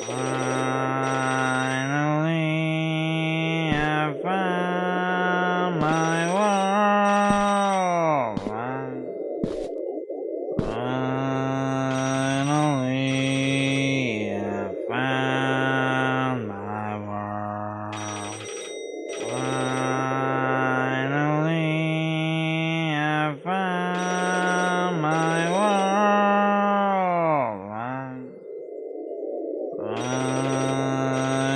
Finally, I found my world. Finally, I found my world. Finally, I found my world.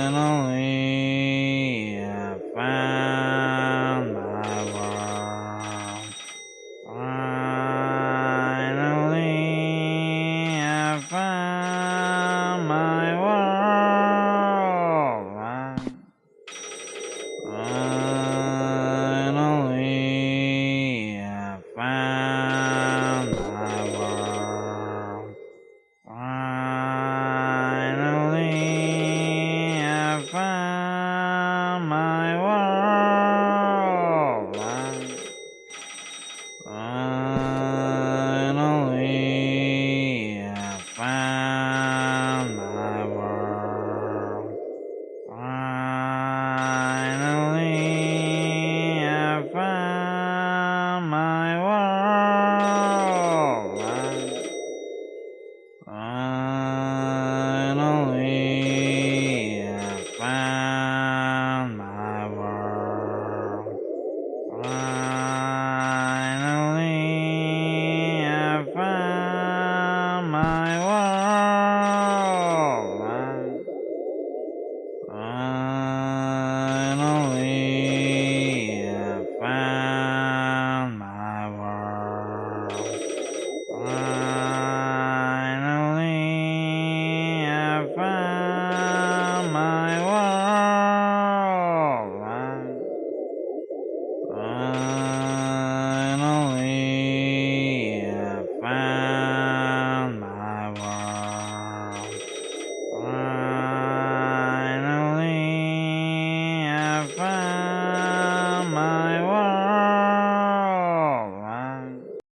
Finally, I found my world. Finally, I found my world. Finally, I found my world. Finally, I found my world. Finally, I found my world. Finally, I found my world. Finally, I found my world. Finally, I found my world. Finally, I found my world. Finally, I found my world. Finally, I found my world. Finally, I found